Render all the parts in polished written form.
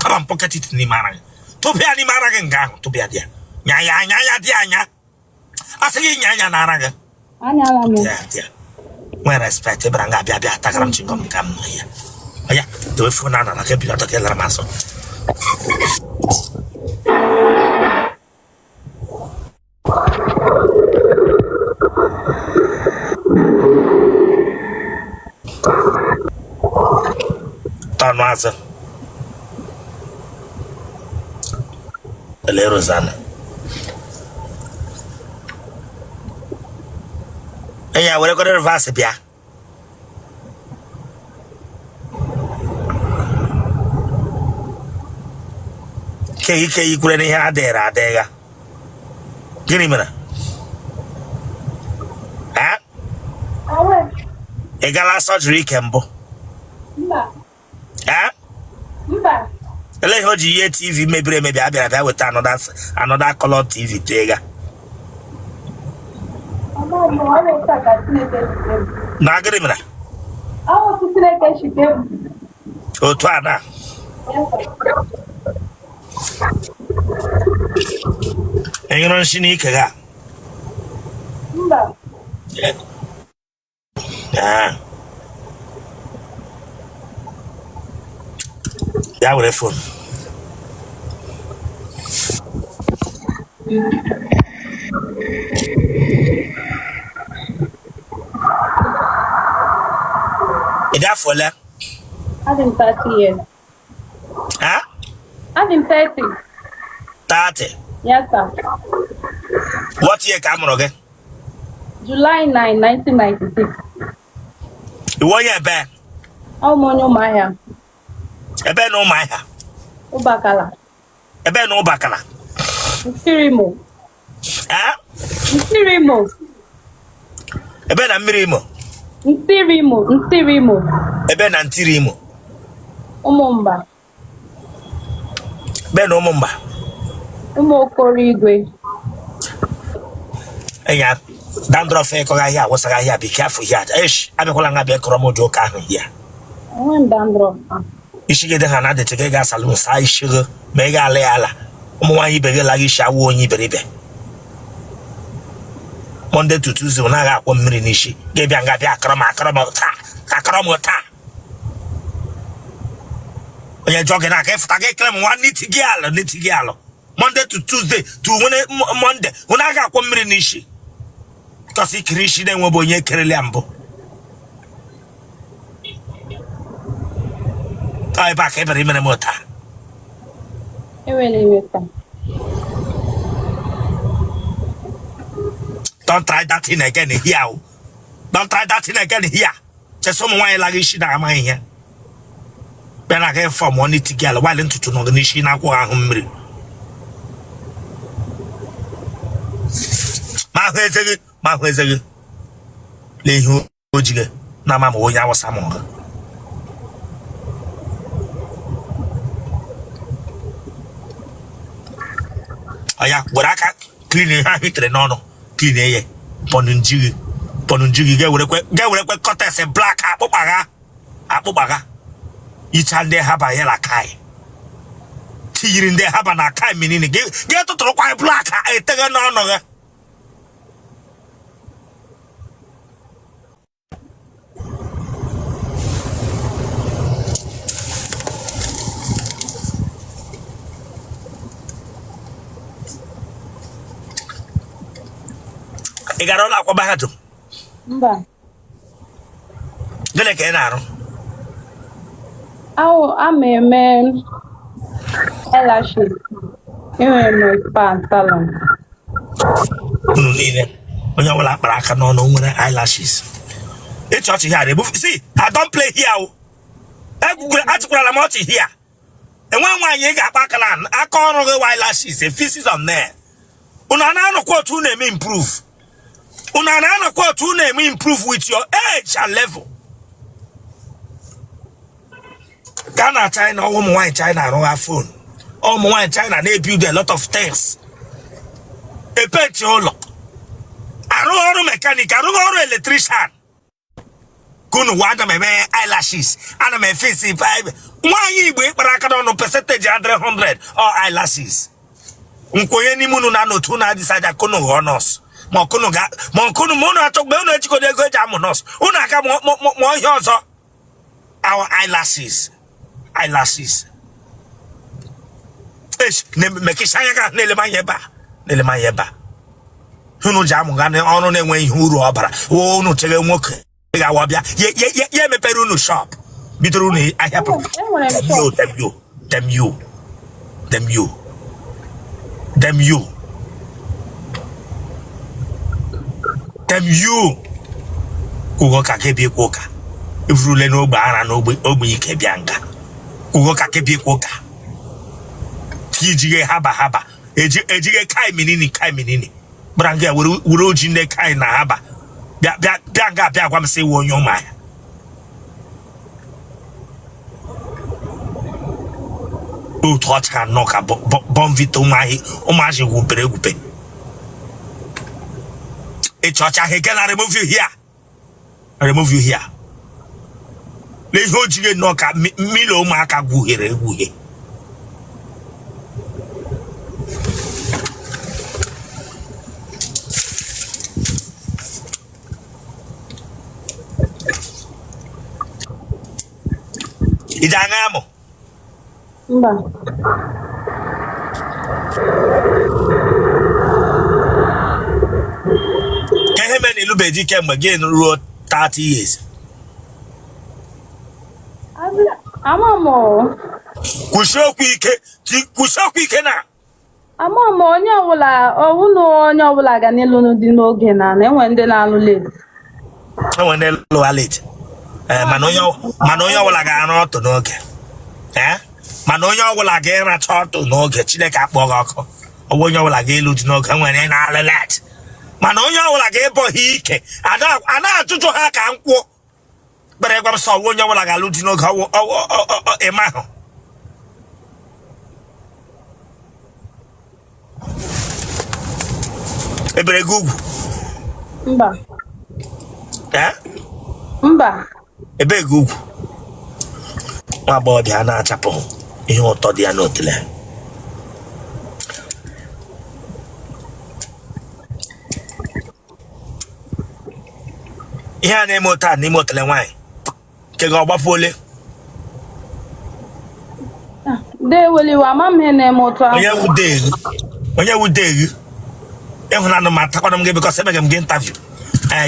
come and pocket it in the marang. To be any marang gang to be a dear. Nyaya dia. I say nyanya naraga. Yeah. When respect Branga Bia Takram Chingom come here. Oh yeah, do it for Nana, I can be able to kill Ramaso. Tanwaza Le Rosanna. Yeah, we're going to reverse it. You couldn't hear there. Give me a minute. Huh? A gala surgery, Kembo. Huh? Let her TV, maybe I with another color TV. Tega. Na gari mina. Awo sisile ke shike. O to ana. Enyo nshini kega. Mba. Yeah. Ya were phone. For left. I'm 30 years. Huh? I'm 30. 30? Yes, sir. What year come again? July 9, 1996. You want your bag? How many Umuahia? Ebe no Umuahia. Ubakala. Ebe no Ubakala. Nsirimo. Huh? Nsirimo. Ebe na Mmirimo. Nsirimo. Ebe na Ntirimo. Umumba. Ebe na Umumba. Umokorigwe. Enya, dandruff ekoga here, wasaga here, be careful here. Ish, abekola nga be kromo joka here. When dandruff. Ishige de hana de tege ga salon sa ishige, mega ale ala. Umwa ibege lagi shawo onyi beribe. Monday to Tuesday, when I got 1 million ishi, gave you a akrama ta. When you're jogging, I get claim one nitty giallo. Monday to Tuesday, to Monday, when I got 1 million ishi. Because he krishi then we bonye kereliambo. I back every minute mota. Don't try that thing again here. Don't try that thing again here. Just someone like she that I'm here. Then I get from one nitty girl while into no nishi na kwa humri. Ma hwezegi. Lehu ojige na mama wonya wasamonga. Aya, buraka clean ha hitre no. Clean ye. Ponunjigi get with cutters and black apobaga. Each and they have a yellow kai. Tea in there have an akai meaning get to throw quite black. I take a no. Igarola kwa bahatu. Mba. Gele ke naro. Ameme elashes. Emirates spa salon. Nune. Onya wala baraka no nwere eyelashes. E church here. See, I don't play here. Atukura la mouth here. And one you ga bakala akọrọ ge eyelashes, a feces on there. Una na no kwa tu na improve. Una na kwa tu na improve with your age and level. Ghana, China, all China on our phone. All China, they build a lot of things. A petrol. I don't mechanic, I don't electrician. Kunu wada me eyelashes, and me face pipe. Why you wait, but I can't know percentage 300 or eyelashes. Nkoye ni munu na no tu na decide kono honors. Mo kono ga mo kono mo no atok be no echiko de go jam nos. Una aka mo ihe ozo. Our eyelashes. Eyelashes. Ne mekisanya ga nele manyeba. Nele manyeba. Hunu jam ga ne onu na enwe ihe uru obara. Wo unu chege nwoke. Ga wabia. Ye mepere unu shop. Bidoro ni ahia pro. Them you. Ugo ka kebi koka. Ifrule no bara no ogbe ike bianga. Ugo ka kebi koka. Kijige haba. Ejige kai minini. Branga wuru jinde kai na haba. Bianga bia gwam se wo nyoma. O trotka noka bon vito mai o maje gupe. E chocha hekela remove you here. Le hojige noka milo maka guhere. Ijangamo. Mba. Kehemeni lubeji kemgbe gain ruo 30 years. Amamo. Kushoku ike na. Amamo onye ọbụla ga n'elu dị n'oge na enwe ndị na-alụ late. Enwe ndị lụwa late. Mana onye ọbụla ga-arụ ọtụ n'oge. Mana onye ọbụla ga-eracha ọtụ n'oge Chineke akpọghị ọkụ. Onye ọbụla ga-elu dị n'oge enwere na-alụ late. Mana onye ọbụla ga-ebo ha ike. Ana ajụjụ ha ka nkwụ. Bere gwa m sọ onye ọbụla ga-alụ dị n'oge ịma ahụ. Ebere gị ugwu. Mba. Mba. Ebe gị ugwu. Nwa agbọghọbịa na-achapụ ihe ụtọ dị ya n'Otele. Ihe a na-eme ụta n'ime Otele nwanyị. Nke ga ọgbapụ ole? Deweliwa amamhe na-eme ụta. Onye wude ịhụnanụ ma atakwana m gị bikọs emege m gị interview.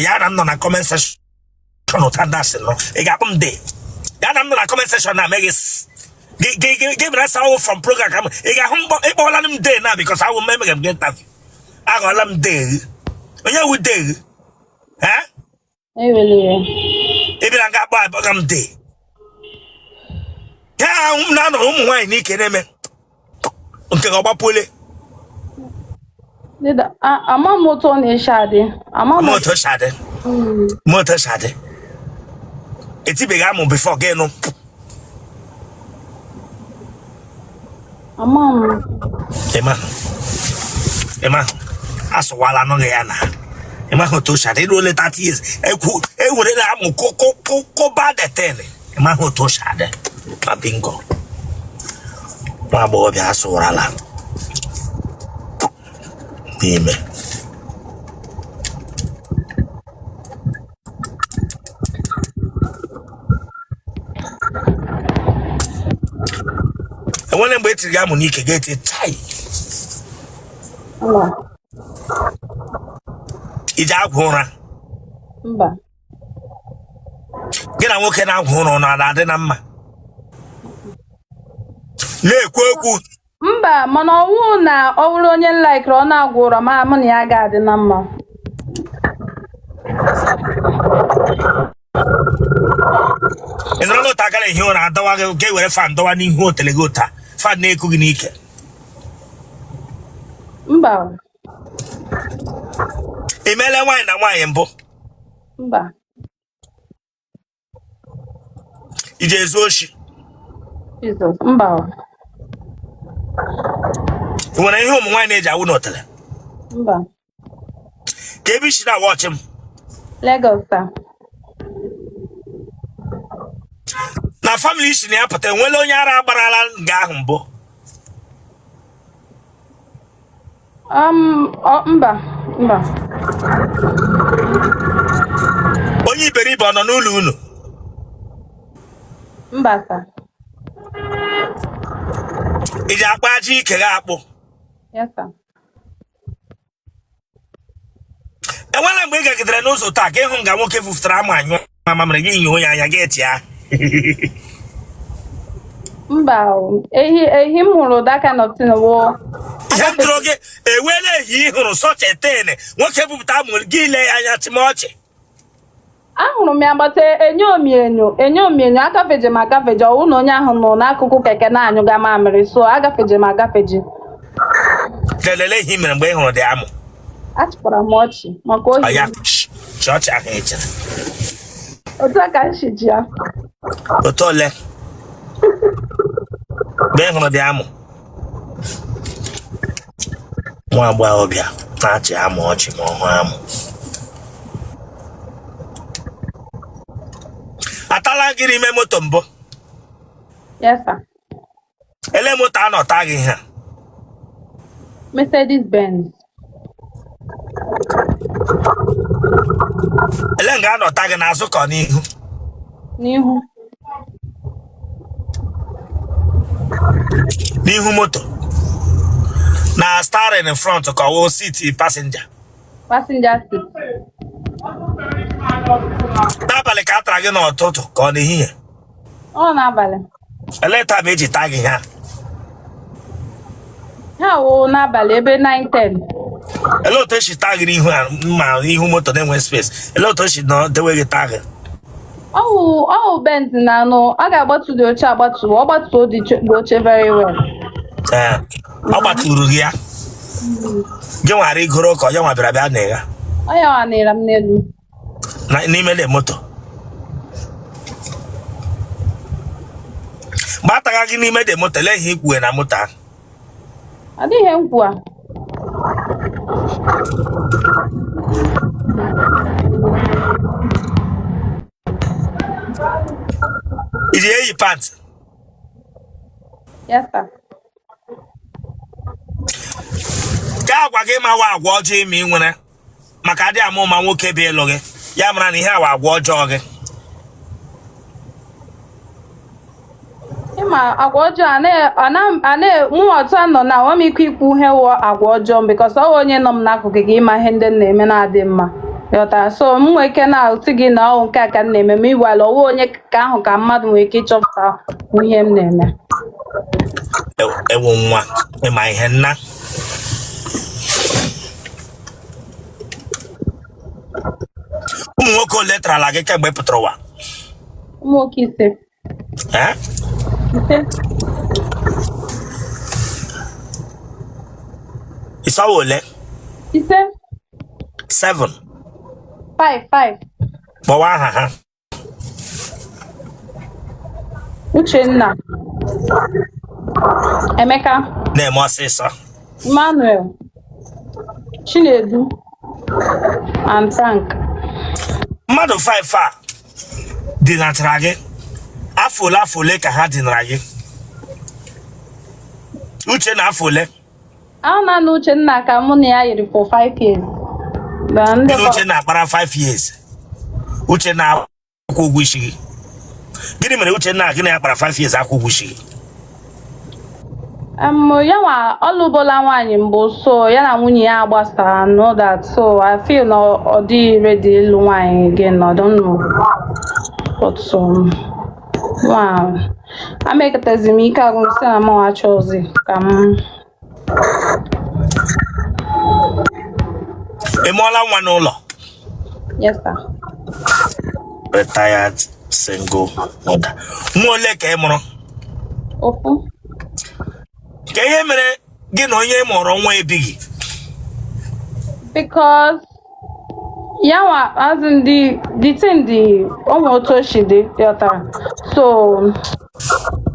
Ya na m nọ na comment section ụta dasị nọ. Ị ga-akpụ m dee. Ya na m nọ na comment section na megị give me a from program kam. Ị ga-ahụ ịkpọwala m dee na bikọs awụ m emege m gị interview. Aghọọla m dee. Onye wude Ibira nga akpọ abụọ m dee. Ya ahụ m na-anọ ụmụ nwaanyị n'ike na-eme nke ga ọgbapụle. Amamoto na-eshade. Moto shade. Etibeghị amụ before gị nụ. Ema asụwala nọghị ya na. Ema hoto shade iruole 30 years. Ewere na amụ koba detele. Ema hoto shade. Ma bingo. Nwa agbọghọbịa asụwarala. N'ime. Enwere mgbe etiri amụ n'ike ga-eti tai. Ije agwụ ụra. Mba. Gị na nwoke na-agwụ ụra ọ na-adị na mma. Na-ekwu okwu. Mba, mana ọwụ na ọ bụrụ onye nlaikiri ọ na-agwụ ụra ma mụ na ya ga-adị na mma. Ị nọrọ n'otu aka na-ehi ụra adọwa gị ga-ewere fan dọwa n'ihu Otele gị ụta. Fan na-eku gị n'ike. Mba. Ị meela nwaanyị na nwaanyị mbụ? Mba. Ije ezu oshi? Mba. Ị nwere ihe ụmụ nwaanyị na-eji awụ n'Otele? Mba. Ka ebe isi na wọchị m? Lagos taa. Na family isi na ya pụta enwele onye ara agbarala nga ahụ mbụ. Mba. Onye iberibe ọ nọ n'ụlọ unu? Mba sir. Iji akpa aja ike gị akpụ? Yes sir. Enwela mgbe ị gagidere n'ụzọ taa ka ịhụ nga nwoke fufutara ama anyụ ma mere gị nye onye anya gị eti ya. Mba, ehi m hụrụ that kind of thing wo. Ihe m jụrụ gị ewela ehi hụrụ such a thing nwoke bupụta amụ gị ile ya anya chimochi. Ahụrụ m ya gbata enyo m agafeje m agafeje ọwụ na onye ahụ nọ n'akụkụ keke na-anyụga mamịrị so agafeje m agafeje. Kelele ihe mere mgbe ị hụrụ dị amụ. Achịkwara m ọchị maka ohi. Ya chọọchị ahụ echere. Otu aka m ji ya. Otu ole mgbe ị hụrụ dị amụ? Nwa agbọghọbịa na-achị amụ ọchị ma ọ hụ amụ. Atala gị n'ime moto mbụ? Yes sir. Ele moto anọta gị ha? Mercedes Benz. Ele nga anọta gị n'azụ ka ọ n'ihu? N'ihu. N'ihu moto? Na steering in front ka ọ wụ seat passenger? Passenger seat. N'abalị ka a tara gị n'ụtụtụ ka ọ n'ehihie? Ọ n'abalị. Ele taa ma eji taa gị ha? Ha wụ n'abalị ebe 9:10. Ele otu esi taa gị n'ihu ma ihu moto na-enwe space? Ele otu esi dewe gị taa gị? Ọ Benz na anụ ọ ga-agbatu dị oche agbatu ọ gbatuo dị oche very well. Ọ gbaturu gị ya? Gị nwara igoro ka onye nwa bịara bịa na ya? Onye nwa na-ere m n'elu. N'ime na moto? Mgbe a taga gị n'ime de moto ele ihe ikwuwe na moto ahụ? Adịghị nkwu a. Iji eyi pant? Yes sir. Ka agwa gị ma wa agwa ọjọọ ime ị nwere maka adị ama ụma nwoke bụ ịlụ gị ya mara na ihe awa agwa ọjọọ gị. Ịma agwa ọjọọ mụ otu anọ na ọ m ike ikwu ihe wụ agwa ọjọọ because ọ onye nọ m n'akụkụ gị ịma ihe ndị na-eme na-adị mma. Yọta so m nwee ike na-asị gị na ọ nke a ka m na-eme ma iwala ọwụ onye ka ahụ ka mmadụ nwee ike ịchọpụta ihe m na-eme. Ewu nwa ịma ihe nna. Ụmụ nwoke ole tarala gị kemgbe pụtara ụwa? Ụmụ nwoke ise. Isawa ole? Ise. 7. 5. Kpọwa aha ha. Uchenna. Emeka. Na-eme ọsịsọ. Emmanuel. Chinedu. And Frank. Mmadụ 5 a dinatara gị afọ ole ka ha dinara gị? Uche na afọ ole? Ahụ na Uchenna ka mụ na ya yiri for 5 years. Uche na-akpara 5 years. Uche na-akwụ ụgwọ isi gị. Gịnị mere Uche na gị na-akpara 5 years akwụ ụgwọ isi gị? Ya nwa ọlụbola nwaanyị mbụ so ya na nwunye ya gbasara know that so I feel na ọ dị ready ịlụ nwaanyị again I don't know but so wow amekatazi m ike agwụ sị na mụ achọzi ka m. Ị mụọla nwa n'ụlọ? Yes sir. Retired single mother. Nwa ole ka ị mụrụ? Ofu. Ka ihe mere gị na onye mụrụ nwa ebighị? Because yawa as in the thing the otu she dị yọtara so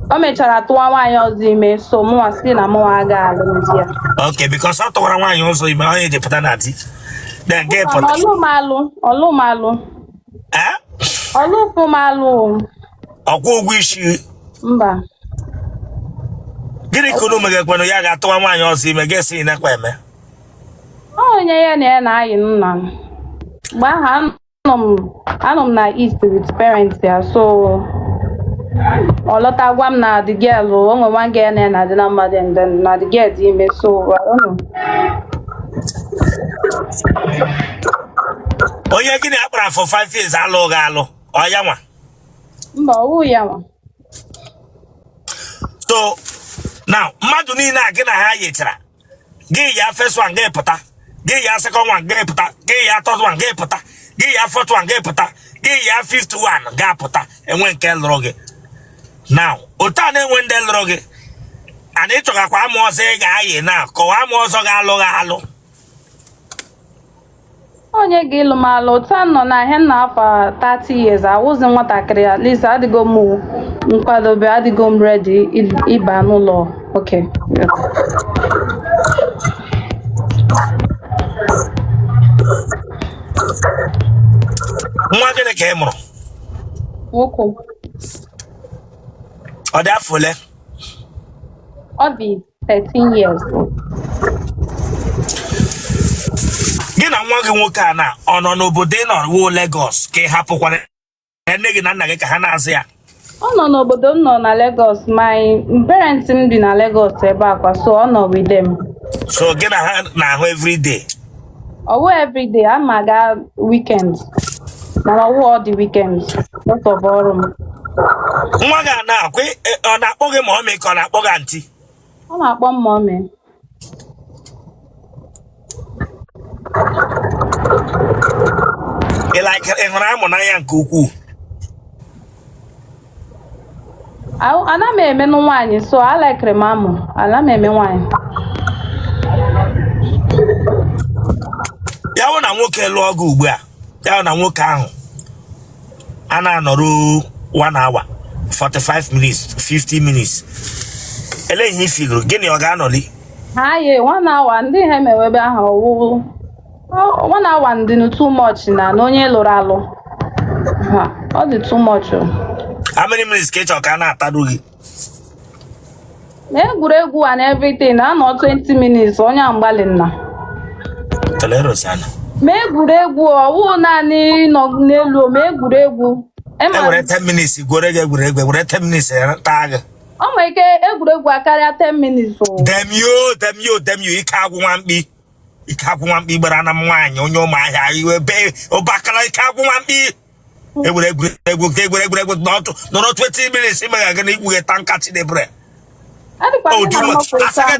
o mechara tụwa nwaanyị ọzọ ime so mụnwa sị na mụnwa aga alụmdi ya. Okay, because ọ tụwara nwaanyị ọzọ ime onye ji pụta na di. Then gị pụta. Ọlụmalụ. Ọlụkwụmalụ. Ọkwụ ụgwọ isi? Mba. Gịnị ka unu megekwanụ ya ga-atụwa nwaanyị ọzọ ime gị sị na-ekwe eme? onye ya na ya na-ayị nna mgbe ahụ anọ m na East with parents ya so ọ lọta gwa m na the girl o nwe nwa girl na dị na mmadụ and then na the girl dị ime so I don't know. Onye gịnị akpara for 5 years alụghị alụ ọ ya nwa Mba ọwụ ya nwa. so now mmadụ niile a gị na ha yechara gị ya first one gị pụta gị ya second one gị pụta gị ya third one gị pụta gị ya fourth one gị pụta gị ya fifth one ga-apụta enwe nke lụrụ gị now otu a na-enwe ndị lụrụ gị ana ịchọgakwa amụ ọzọ ị ga-ayị na kọwa amụ ọzọ ga-alụghị alụ Onye ga-ịlụ m alụ otu a nọ na ihe nna afọ 30 years awụzi nwatakịrị at least adịgo m nkwadobe adịgo m ready ịba n'ụlọ okay. nwa gịnị ka ị mụrụ Nwoke ọ dị afọ ole ọ dị 13 years. gị na nwa gị nwoke a na ọ nọ n'obodo ị nọ wuo Lagos ka ị hapụkwara nne gị na nna gị ka ha na-azụ ya Ọ nọ n'obodo m nọ na Lagos my parents m bi na Lagos ebe akwa so ọ nọ with them. so gị na ha na-ahụ everyday Ọwụ everyday a ma ga weekend mana ọwụ all the weekends most of ọrụ m. nwa gị a na-akwa ọ na-akpọ gị ma ọ mee ka ọ na-akpọ gị aunty Ọ na-akpọ m mommy. ị hụrụ amụ n'anya nke ukwuu Ana m emenụ nwaanyị so I like m amụ ana m eme nwaanyị. ya hụ na nwoke lụọ gị ugbu a ya hụ na nwoke ahụ a na-anọrụ 1 hour 45 minutes 50 minutes eleghị ifigoro gịnị ọ ga-anọli Ha ye 1 hour ndị ha emewebe ahụ ọwụ 1 hour ndị too much na onye lụrụ alụ ha ọ dị too much o. how many minutes ka ị chọrọ ka a na-atadu gị Na egwuregwu and everything na-anọ 20 minutes onye mgbalị nna. Tolerosana Ma egwuregwu ọwụ naanị nọ n'elu ma egwuregwu were 10 minutes gwere gị egwuregwu were 10 minutes taa gị ọ nwere ike egwuregwu akarịa 10 minutes o. dem yo ike agwụ nwa mkpi gbara na m nwaanyị onye Umuahia iwe be ọbakara ike agwụ nwa mkpi egwuregwu nọrọ 20 minutes imega gị na ikpughe tankachi debre asaga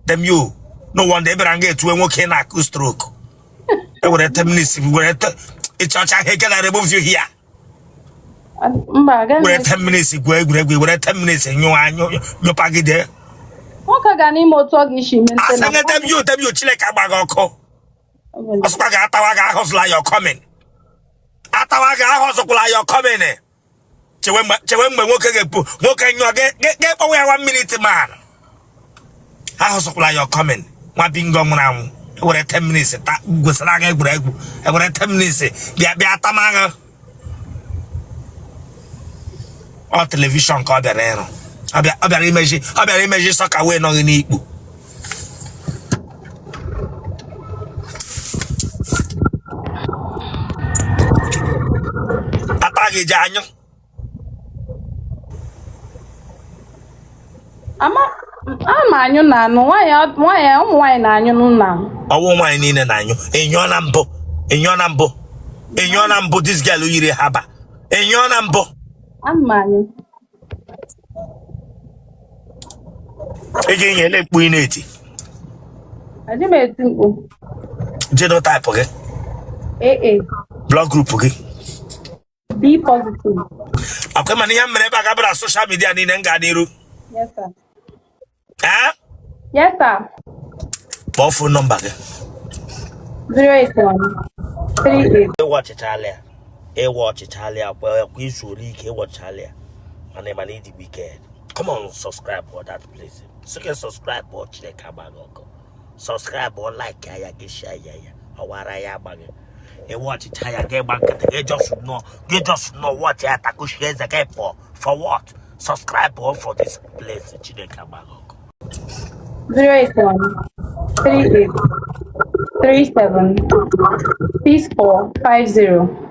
dem yo no wonder ebere nga etuwe nwoke na-akụ stroke were 10 minutes were ịchọcha ihe gị na remove you here Mba were 10 minutes gwa egwuregwu were 10 minutes nyụpagide nwoke ga n'ime otu ọ ga-esi mente asaga dem yo Chineke agbaghị ọkụ ọsụkwa ga-atawa gị ahụzụla ya ọkọmin atawa gị ahụzụkwala ya ọkọmin chewe mgbe nwoke ga-epu nwoke nyụọ ga-ekpọwa ya 1 minute man ahụzụkwala ya ọkọmin nwa bingo nwụrụ anwụ were 10 minutes gosara aga egwuregwu were 10 minutes bịa tamaghị ọ telivishọn ka ọ bịara ịrụ ọ bịara imeji sọka wee nọghị n'ikpu ata gị ji anyụ ama anyụ na anụ nwaanyị ụmụ nwaanyị na-anyụ n'ụlọ ọwụ nwaanyị niile na-anyụ enyo na mbụ this girl yiri haba enyo na mbụ ama anyụ ị ga-enye ele mkpu ị na-eti adị m eti mkpu genotype gị AA blood group gị B positive. akwa mana ihe mere ebe a gabara social media niile m ga n'iru Yes sir. Yes sir. Kpọọ phone number gị 08138. ịwọchịchalịa kwa izu ole ike ịwọchịchalịa mana ịdị wicked. Come on, subscribe for that place. So can subscribe for Chineke agbaghị ọkụ. Subscribe or like ya gị share ya ọwara ya agbaghị. Ịwọchịcha ya gị gba nkịtị gị just know what ya takushi eze gị for what? Subscribe for this place Chineke agbaghị ọkụ. 08138. 37 6450.